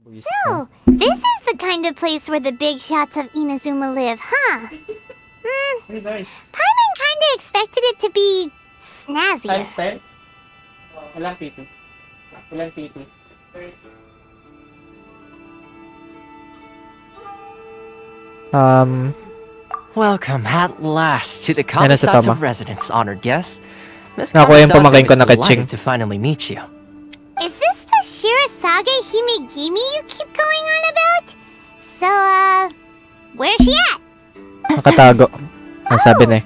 So, this is the kind of place where the big shots of Inazuma live, huh? Very nice. Paimon kinda expected it to be snazzier. Times 10? Walang PT. Walang PT. Welcome at last to the Ano sa Kamisato tama? residence, honored guests. Miss Ako yung Kamisato pamangkin ko is na kaching. delighted to finally meet you. Is this the Shirasage Himegimi you keep going on about? So, where's she at? Nakatago. Ang sabi na eh.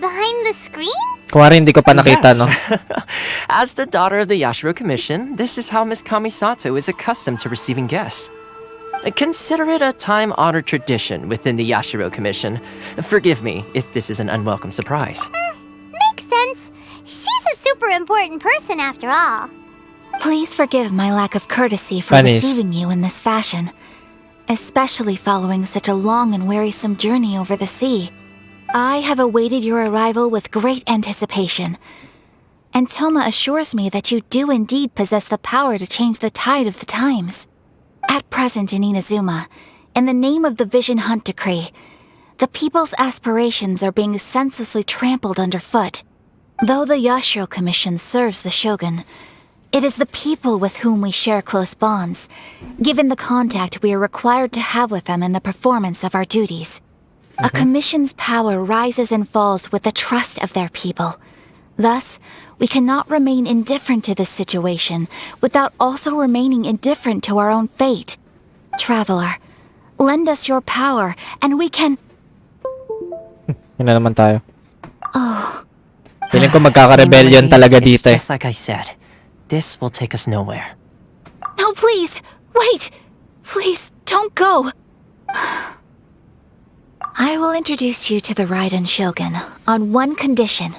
Behind the screen? Kumari hindi ko pa nakita, Yes. no? As the daughter of the Yashiro Commission, this is how Miss Kamisato is accustomed to receiving guests. Consider it a time-honored tradition within the Yashiro Commission. Forgive me if this is an unwelcome surprise. Makes sense. She's a super important person after all. Please forgive my lack of courtesy for Panis. receiving you in this fashion, especially following such a long and wearisome journey over the sea. I have awaited your arrival with great anticipation, and Toma assures me that you do indeed possess the power to change the tide of the times. At present in Inazuma, in the name of the Vision Hunt Decree, the people's aspirations are being senselessly trampled underfoot. Though the Yashiro Commission serves the Shogun, it is the people with whom we share close bonds, given the contact we are required to have with them in the performance of our duties. A commission's power rises and falls with the trust of their people. Thus, we cannot remain indifferent to this situation without also remaining indifferent to our own fate. Traveler, lend us your power and we can... Yun na naman tayo. Oh, Feeling ko magkaka-rebellion talaga It's dito eh. just like I said, this will take us nowhere. no, please, wait! Please, don't go! I will introduce you to the Raiden Shogun on one condition.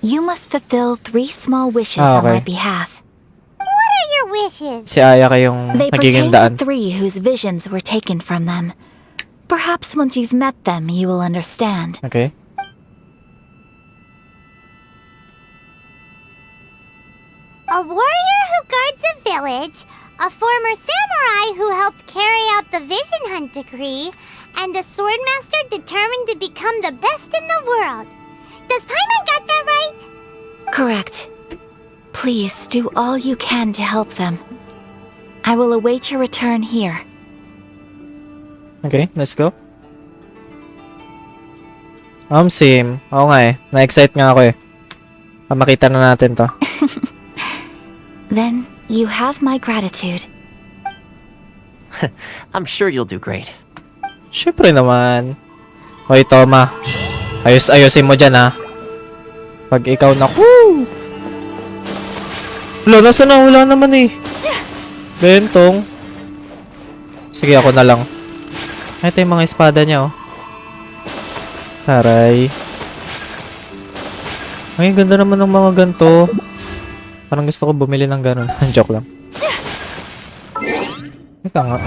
You must fulfill 3 small wishes on my Okay. behalf. What are your wishes? Si Ayaka yung They nagiging pertain daan. to 3 whose visions were taken from them. Perhaps once you've met them, you will understand. Okay. A warrior who guards a village, a former samurai who helped carry out the Vision Hunt Decree, and a swordmaster determined to become the best in the world. Does Paimon got that right? Correct. Please do all you can to help them. I will await your return here. Okay, let's go. Same. Oo nga eh. Na-excite nga ako eh. Makita na natin to. Then you have my gratitude. I'm sure you'll do great. Syempre naman. Hoy, Toma. Ayos-ayosin mo dyan, ha? Pag ikaw na... Woo! Wala, nasa na? Wala naman eh. Bentong. Sige, ako na lang. Ito yung mga espada niya, oh. Taray. Ay, ganda naman ng mga ganito. Parang gusto ko bumili ng ganun. Joke lang. Ika nga.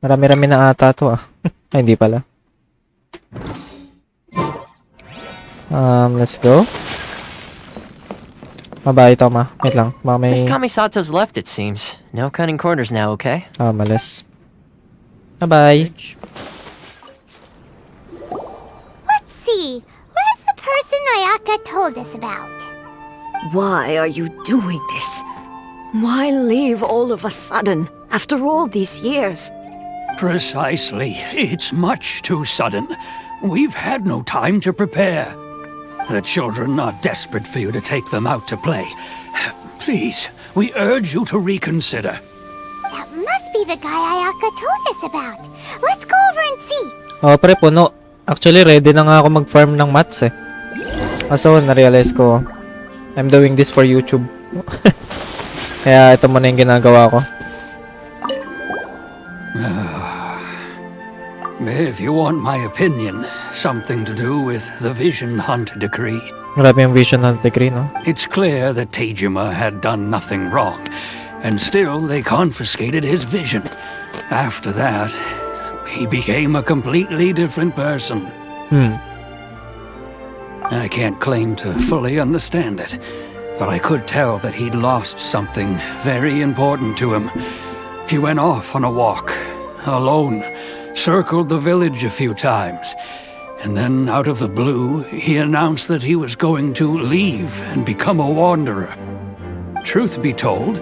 Marami-rami na ata to, ah. Ay, hindi pala. Let's go. Bye-bye, Toma. Wait lang. Baka may... Miss Kamisato's left, it seems. No cutting corners now, okay? malas. Bye-bye. Let's see. Where's the person Ayaka told us about? Why are you doing this? Why leave all of a sudden, after all these years? Precisely. It's much too sudden. We've had no time to prepare. The children are desperate for you to take them out to play. Please, we urge you to reconsider. That must be the guy Ayaka told us about. Let's go over and see. Oh, pre, puno. Actually, ready na nga ako mag-farm ng mats eh. Kaso, na-realize ko, I'm doing this for YouTube. Kaya ito muna yung ginagawa ko. If you want my opinion, something to do with the Vision Hunt Decree. Grabe yung vision ng degree, no? It's clear that Tejima had done nothing wrong, and still they confiscated his vision. After that, he became a completely different person. I can't claim to fully understand it, but I could tell that he'd lost something very important to him. He went off on a walk, alone, circled the village a few times, and then out of the blue, he announced that he was going to leave and become a wanderer. Truth be told,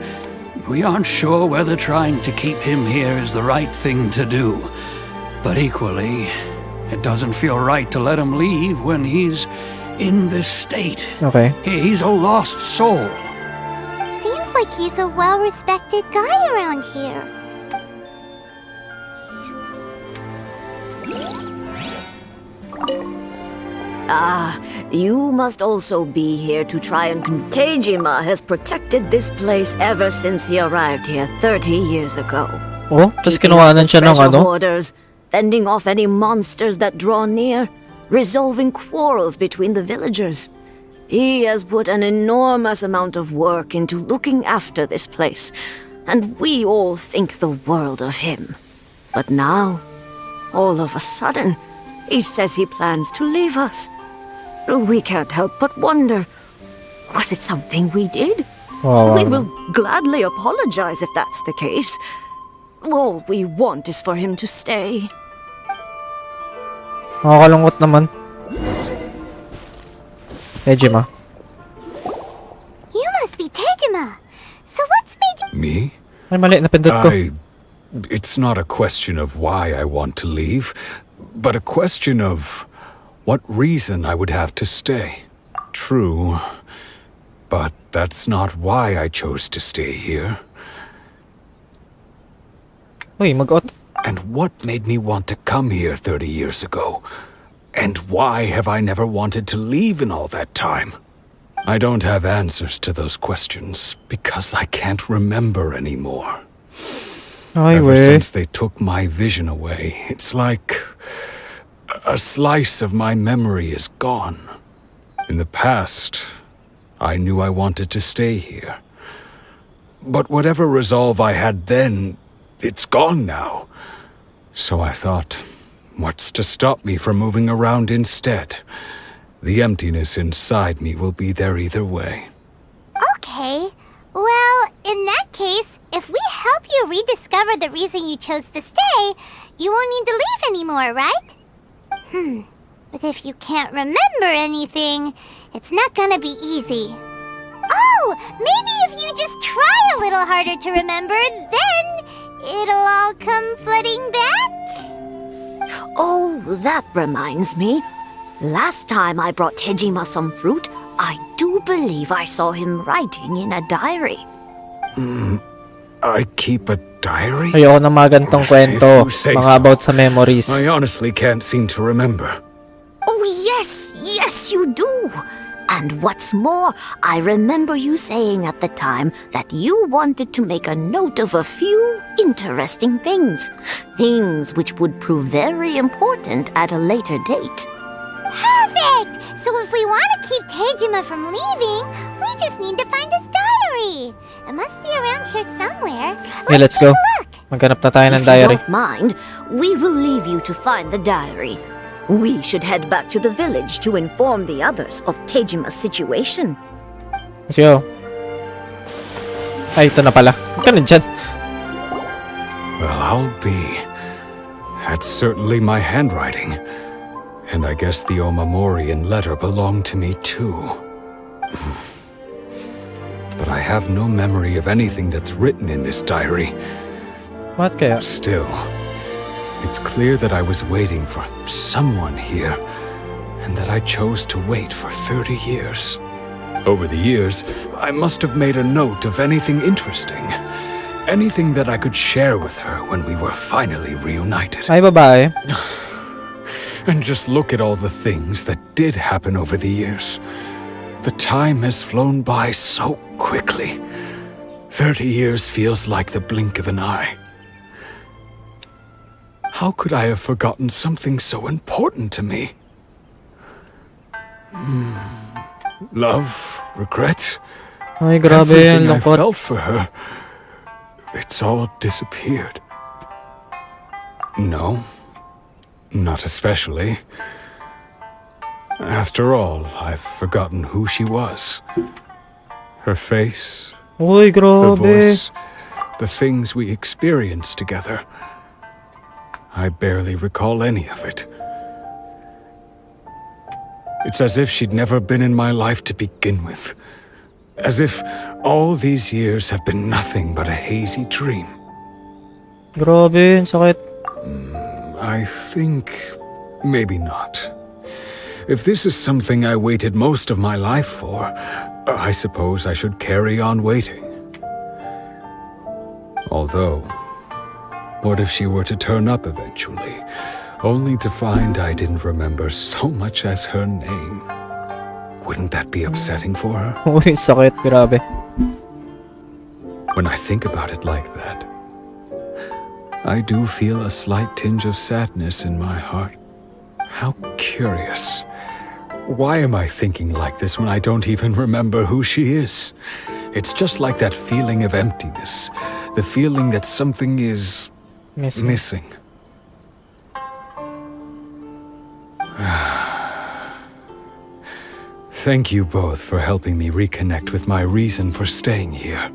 we aren't sure whether trying to keep him here is the right thing to do. But equally, it doesn't feel right to let him leave when he's in this state. Okay. He's a lost soul. Seems like he's a well-respected guy around here. You must also be here to try and... Tejima has protected this place ever since he arrived here 30 years ago. Oh, tapos Keeping kinuhanan up the siya ng treasure ano? hoarders, fending off any monsters that draw near, resolving quarrels between the villagers. He has put an enormous amount of work into looking after this place, and we all think the world of him. But now, all of a sudden, he says he plans to leave us. We can't help but wonder, was it something we did? Wow. We will gladly apologize if that's the case. All we want is for him to stay. Nakakalungkot naman. Tejima. You must be Tejima. So what's made you... Me? Ay, mali. Napindot ko. It's not a question of why I want to leave, but a question of what reason I would have to stay. True, but that's not why I chose to stay here. Uy, mag-ot. And what made me want to come here 30 years ago? And why have I never wanted to leave in all that time? I don't have answers to those questions because I can't remember anymore. Ay, Ever we. since they took my vision away, it's like a slice of my memory is gone. In the past, I knew I wanted to stay here. But whatever resolve I had then, it's gone now. So I thought, what's to stop me from moving around instead? The emptiness inside me will be there either way. Okay. Well, in that case, if we help you rediscover the reason you chose to stay, you won't need to leave anymore, right? But if you can't remember anything, it's not gonna be easy. Oh, maybe if you just try a little harder to remember, then it'll all come flooding back? Oh, that reminds me. Last time I brought Tejima some fruit, I do believe I saw him writing in a diary. I keep a diary? Ayoko na mga gantong kwento. If you say Mga so. about sa memories. I honestly can't seem to remember. Oh, yes, you do. And what's more, I remember you saying at the time that you wanted to make a note of a few interesting things. Things which would prove very important at a later date. Perfect! So if we want to keep Tejima from leaving, we just need to find his diary. It must be around here somewhere. Okay, let's go. take a look. Maghanap na tayo ng If you diary. don't mind, we will leave you to find the diary. We should head back to the village to inform the others of Tejima's situation. Let's go. Ay, ito na pala. Huwag ka na dyan. Well, I'll be. That's certainly my handwriting. And I guess the Omamorian letter belonged to me too. But I have no memory of anything that's written in this diary. What kaya? Still, it's clear that I was waiting for someone here, and that I chose to wait for 30 years. Over the years, I must have made a note of anything interesting. Anything that I could share with her when we were finally reunited. Ay, babae. And just look at all the things that did happen over the years. The time has flown by so quickly. 30 years feels like the blink of an eye. How could I have forgotten something so important to me? Love, regret, Ay, grabe yan. everything I Lungkot. felt for her. It's all disappeared. No, not especially. After all, I've forgotten who she was. Her face, Uy, her grabe. voice, the things we experienced together. I barely recall any of it. It's as if she'd never been in my life to begin with. As if all these years have been nothing but a hazy dream. Grabe, ang sakit. I think maybe not. If this is something I waited most of my life for, I suppose I should carry on waiting. Although, what if she were to turn up eventually, only to find I didn't remember so much as her name? Wouldn't that be upsetting for her? Uy, sakit, grabe. When I think about it like that, I do feel a slight tinge of sadness in my heart. How curious. Why am I thinking like this when I don't even remember who she is? It's just like that feeling of emptiness. The feeling that something is missing. Thank you both for helping me reconnect with my reason for staying here.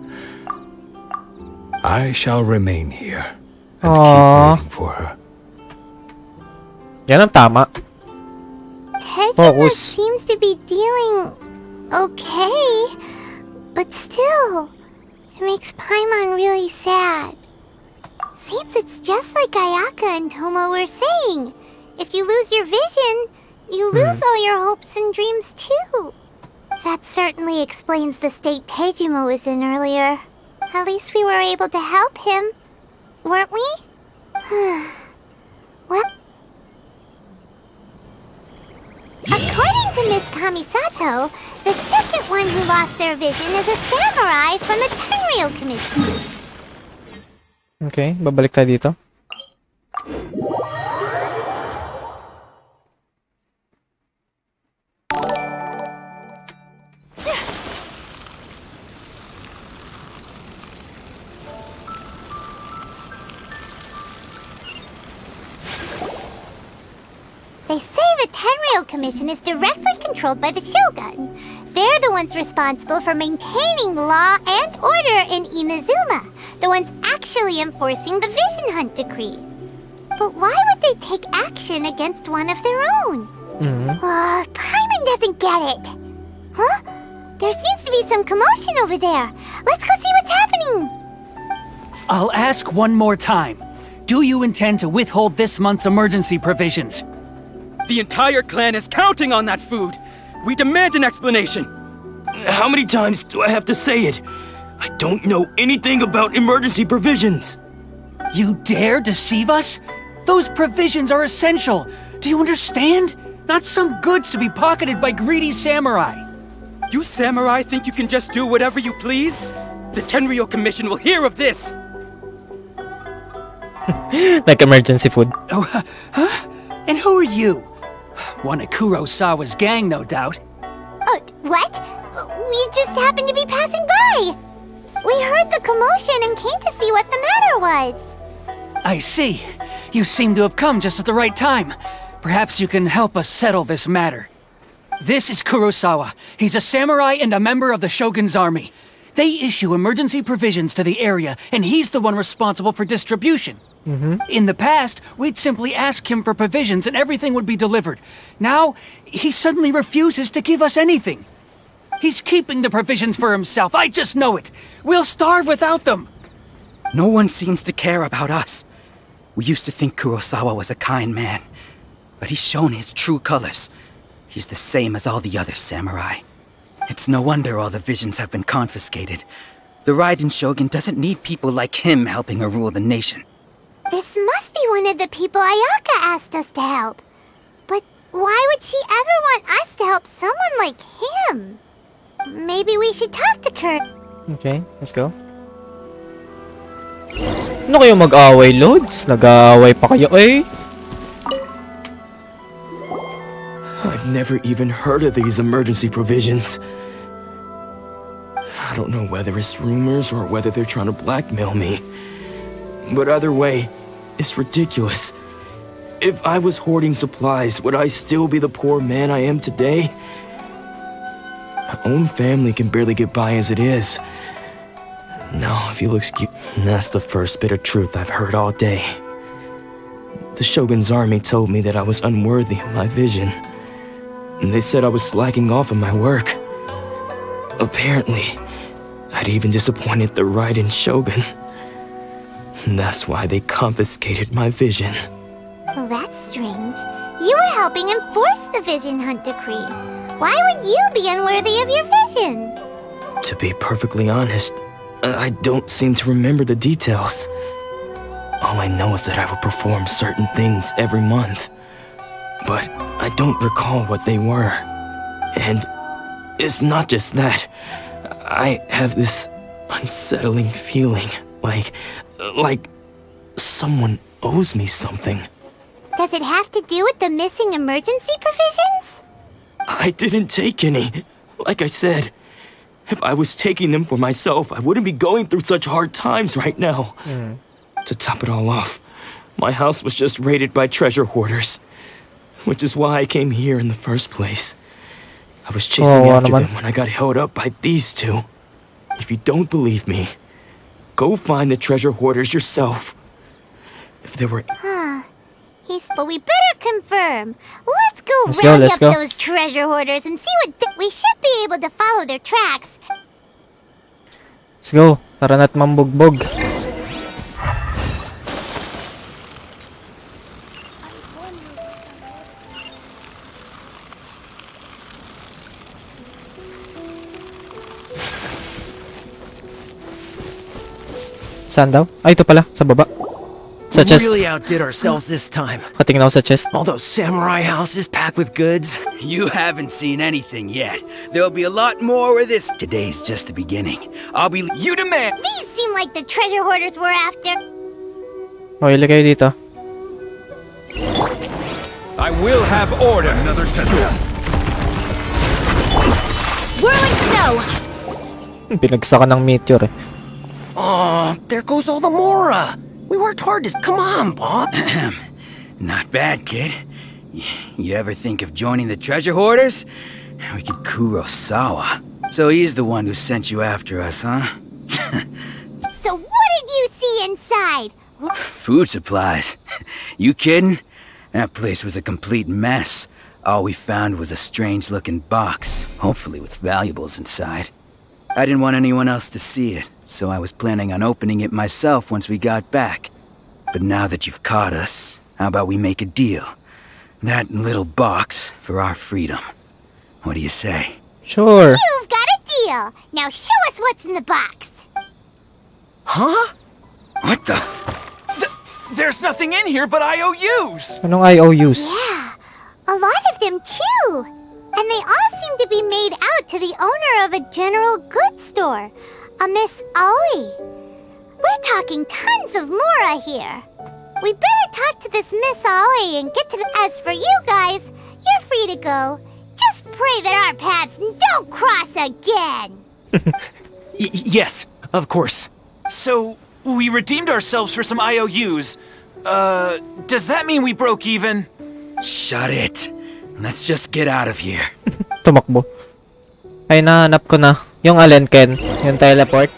I shall remain here and keep waiting for her. Yan ang tama. Tejima seems to be dealing okay, but still, it makes Paimon really sad. Seems it's just like Ayaka and Toma were saying. If you lose your vision, you lose all your hopes and dreams too. That certainly explains the state Tejima was in earlier. At least we were able to help him, weren't we? What? According to Miss Kamisato, the second one who lost their vision is a samurai from the Tenryou Commission. Okay, babalik tayo dito. They say the Tenryou Commission is directly controlled by the Shogun. They're the ones responsible for maintaining law and order in Inazuma, the ones actually enforcing the Vision Hunt Decree. But why would they take action against one of their own? Paimon doesn't get it. Huh? There seems to be some commotion over there. Let's go see what's happening. I'll ask one more time. Do you intend to withhold this month's emergency provisions? The entire clan is counting on that food! We demand an explanation! How many times do I have to say it? I don't know anything about emergency provisions! You dare deceive us? Those provisions are essential! Do you understand? Not some goods to be pocketed by greedy samurai! You samurai think you can just do whatever you please? The Tenryou Commission will hear of this! Like emergency food. Oh, huh? And who are you? One of Kurosawa's gang, no doubt. What? We just happened to be passing by. We heard the commotion and came to see what the matter was. I see. You seem to have come just at the right time. Perhaps you can help us settle this matter. This is Kurosawa. He's a samurai and a member of the Shogun's army. They issue emergency provisions to the area, and he's the one responsible for distribution. In the past, we'd simply ask him for provisions and everything would be delivered. Now, he suddenly refuses to give us anything. He's keeping the provisions for himself, I just know it. We'll starve without them. No one seems to care about us. We used to think Kurosawa was a kind man, but he's shown his true colors. He's the same as all the other samurai. It's no wonder all the visions have been confiscated. The Raiden Shogun doesn't need people like him helping her rule the nation. This must be one of the people Ayaka asked us to help. But why would she ever want us to help someone like him? Maybe we should talk to Kurt. Okay, let's go. Ano kayo mag-away, Lods? Nag-aaway pa kayo, eh? I've never even heard of these emergency provisions. I don't know whether it's rumors or whether they're trying to blackmail me. But either way, it's ridiculous. If I was hoarding supplies, would I still be the poor man I am today? My own family can barely get by as it is. No, if you'll excuse... That's the first bit of truth I've heard all day. The Shogun's army told me that I was unworthy of my vision. And they said I was slacking off in my work. Apparently, I'd even disappointed the Raiden Shogun. And that's why they confiscated my vision. Well, that's strange. You were helping enforce the Vision Hunt Decree. Why would you be unworthy of your vision? To be perfectly honest, I don't seem to remember the details. All I know is that I would perform certain things every month. But I don't recall what they were. And it's not just that. I have this unsettling feeling, like someone owes me something. Does it have to do with the missing emergency provisions? I didn't take any. Like I said, if I was taking them for myself, I wouldn't be going through such hard times right now. To top it all off, my house was just raided by treasure hoarders, which is why I came here in the first place. I was chasing after them when I got held up by these two. If you don't believe me, go find the treasure hoarders yourself. If there were... But we better confirm. Let's go round up those treasure hoarders and see what we should be able to follow their tracks. Let's go. Tara na't mambugbog. Saan daw? Ay, ito pala. Sa baba. Sa chest. We really outdid ourselves this time. Patingin ako sa chest. All those samurai houses packed with goods. You haven't seen anything yet. There'll be a lot more where this... Today's just the beginning. I'll be... You demand! These seem like the treasure hoarders we're after. Okay, ilagay dito. I will have order. Another tender. Whirling snow! Pinagsakan ng meteor eh. Oh, there goes all the Mora. We worked hard to... Come on, Bob. Not bad, kid. You ever think of joining the treasure hoarders? We could Kurosawa. So he's the one who sent you after us, huh? So what did you see inside? Food supplies. You kidding? That place was a complete mess. All we found was a strange-looking box, hopefully with valuables inside. I didn't want anyone else to see it, so I was planning on opening it myself once we got back. But now that you've caught us, how about we make a deal? That little box for our freedom. What do you say? Sure. You've got a deal. Now show us what's in the box. Huh? What the? There's nothing in here but IOUs! Anong IOUs? Yeah, a lot of them too. And they all seem to be made out to the owner of a general goods store, a Miss Aoi. We're talking tons of Mora here. We better talk to this Miss Aoi and get to the... As for you guys, you're free to go. Just pray that our paths don't cross again. Yes, of course. So, we redeemed ourselves for some IOUs. Does that mean we broke even? Shut it. Let's just get out of here. Tumakbo. Ay, nahanap ko na. Yung alin, Ken. Yung teleport.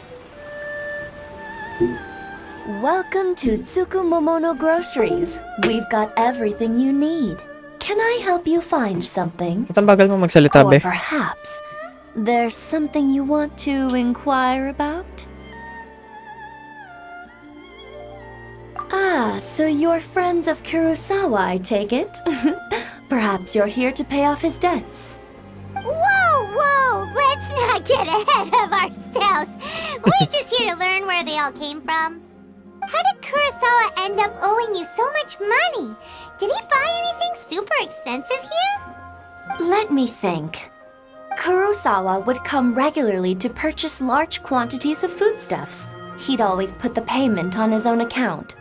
Welcome to Tsukumomono Groceries. We've got everything you need. Can I help you find something? Ba't ang bagal mo magsalita, be? Or perhaps there's something you want to inquire about? Ah, so you're friends of Kurosawa, I take it? Perhaps you're here to pay off his debts. Whoa! Let's not get ahead of ourselves. We're just here to learn where they all came from. How did Kurosawa end up owing you so much money? Did he buy anything super expensive here? Let me think. Kurosawa would come regularly to purchase large quantities of foodstuffs. He'd always put the payment on his own account.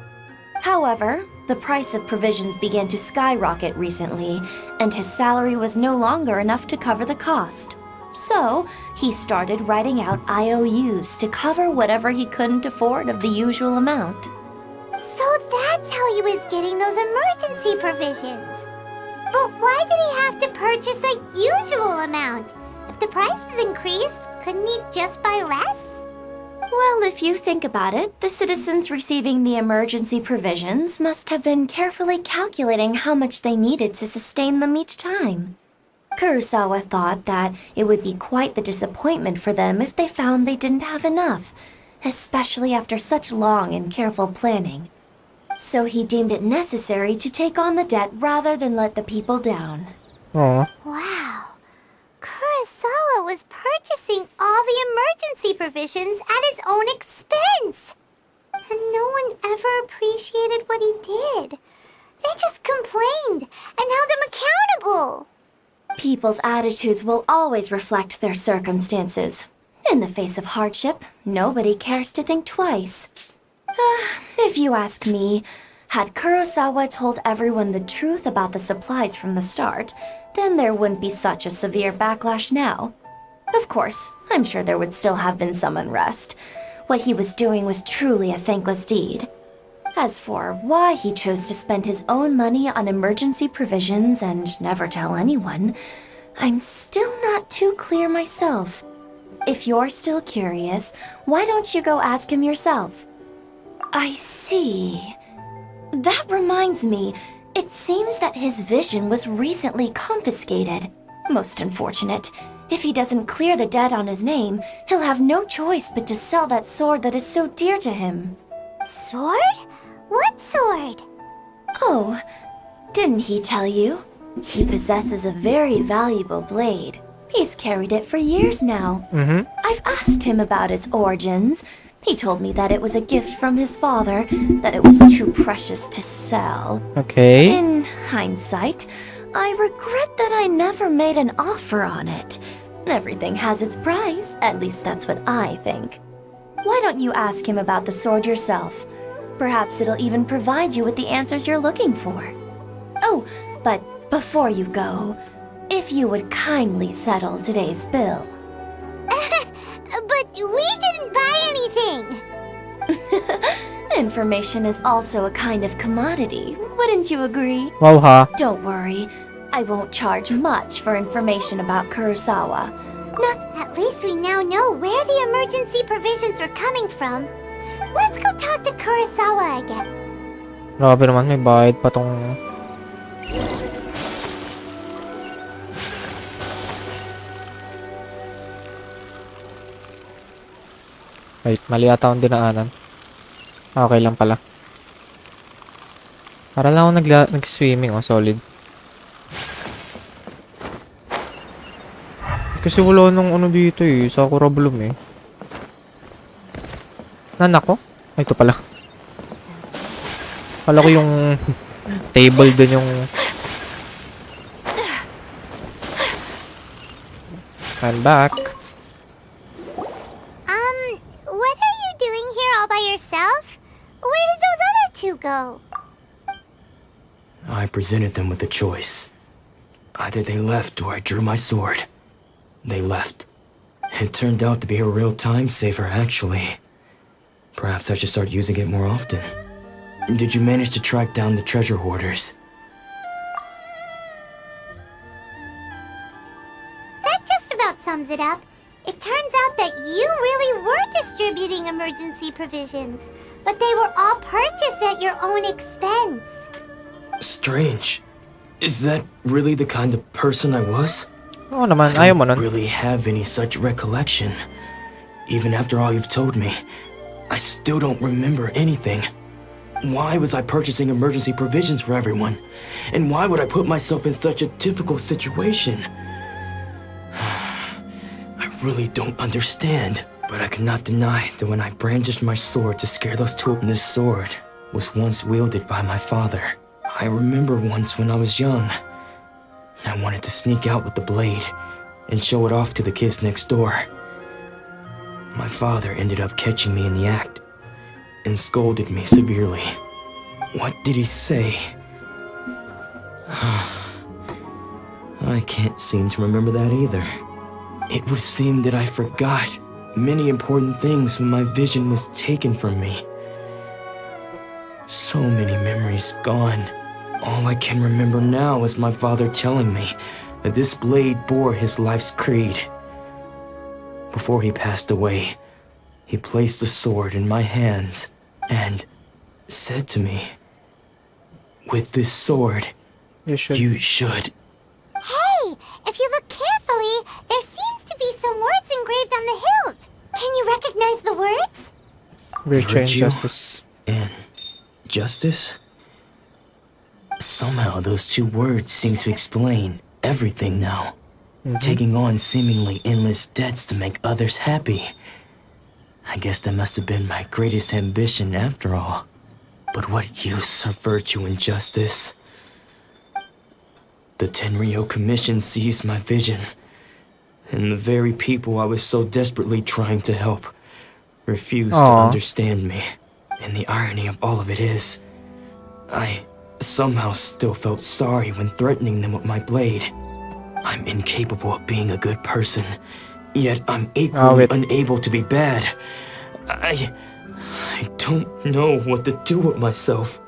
However, the price of provisions began to skyrocket recently, and his salary was no longer enough to cover the cost. So, he started writing out IOUs to cover whatever he couldn't afford of the usual amount. So that's how he was getting those emergency provisions. But why did he have to purchase a usual amount? If the prices increased, couldn't he just buy less? Well, if you think about it, the citizens receiving the emergency provisions must have been carefully calculating how much they needed to sustain them each time. Kurosawa thought that it would be quite the disappointment for them if they found they didn't have enough, especially after such long and careful planning. So he deemed it necessary to take on the debt rather than let the people down. Oh. Wow. Kurosawa was purchasing all the emergency provisions at his own expense. And no one ever appreciated what he did. They just complained and held him accountable. People's attitudes will always reflect their circumstances. In the face of hardship, nobody cares to think twice. If you ask me, had Kurosawa told everyone the truth about the supplies from the start, then there wouldn't be such a severe backlash now. Of course, I'm sure there would still have been some unrest. What he was doing was truly a thankless deed. As for why he chose to spend his own money on emergency provisions and never tell anyone, I'm still not too clear myself. If you're still curious, why don't you go ask him yourself? I see. That reminds me, it seems that his vision was recently confiscated. Most unfortunate. If he doesn't clear the debt on his name, he'll have no choice but to sell that sword that is so dear to him. Sword? What sword? Oh, didn't he tell you? He possesses a very valuable blade. He's carried it for years now. I've asked him about its origins. He told me that it was a gift from his father, that it was too precious to sell. Okay. In hindsight, I regret that I never made an offer on it. Everything has its price, at least that's what I think. Why don't you ask him about the sword yourself? Perhaps it'll even provide you with the answers you're looking for. Oh, but before you go, if you would kindly settle today's bill. But we didn't buy anything. Information is also a kind of commodity, wouldn't you agree? Wow, ha. Don't worry, I won't charge much for information about Kurosawa. At least we now know where the emergency provisions are coming from. Let's go talk to Kurosawa again. Grabe naman, may bayad pa tong... Wait, mali ata akong dinaanan. Okay lang pala. Para lang ako nag-swimming, oh, solid. Kasi wala nung ano dito eh, Sakura Bloom eh. Nanak ko? Ay, ito pala. Pala ko yung table dun yung... I'm back. What are you doing here all by yourself? Where did those other two go? I presented them with a choice. Either they left or I drew my sword. They left. It turned out to be a real time saver, actually. Perhaps I should start using it more often. Did you manage to track down the treasure hoarders? That just about sums it up. It turns out that you really were distributing emergency provisions, but they were all purchased at your own expense. Strange. Is that really the kind of person I was? Oo naman, ayaw mo nun. I don't really have any such recollection. Even after all you've told me, I still don't remember anything. Why was I purchasing emergency provisions for everyone? And why would I put myself in such a difficult situation? I really don't understand. But I cannot deny that when I brandished my sword to scare those two, this sword was once wielded by my father. I remember once when I was young, I wanted to sneak out with the blade and show it off to the kids next door. My father ended up catching me in the act and scolded me severely. What did he say? I can't seem to remember that either. It would seem that I forgot many important things when my vision was taken from me. So many memories gone. All I can remember now is my father telling me that this blade bore his life's creed. Before he passed away, He placed the sword in my hands and said to me, "With this sword, You should. you should." Hey, if you look carefully, there seems to be some words engraved on the hilt. Can you recognize the words? Virtue and Virtue justice. and justice? Somehow those two words seem to explain everything now. Taking on seemingly endless debts to make others happy. I guess that must have been my greatest ambition after all. But what use of virtue and justice? The Tenryo Commission seized my vision, and the very people I was so desperately trying to help refused to understand me. And the irony of all of it is, I somehow still felt sorry when threatening them with my blade. I'm incapable of being a good person, yet I'm equally unable to be bad. I don't know what to do with myself.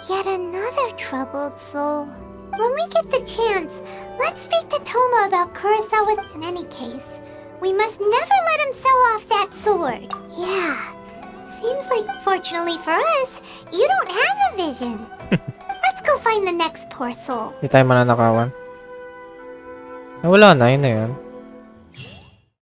Yet another troubled soul. When we get the chance, let's speak to Toma about Kurosawa. In any case, we must never let him sell off that sword. Yeah, seems like, fortunately for us, you don't have a vision. Let's go find the next poor soul. Hindi tayo mananakawan. Wala na, yun na yun.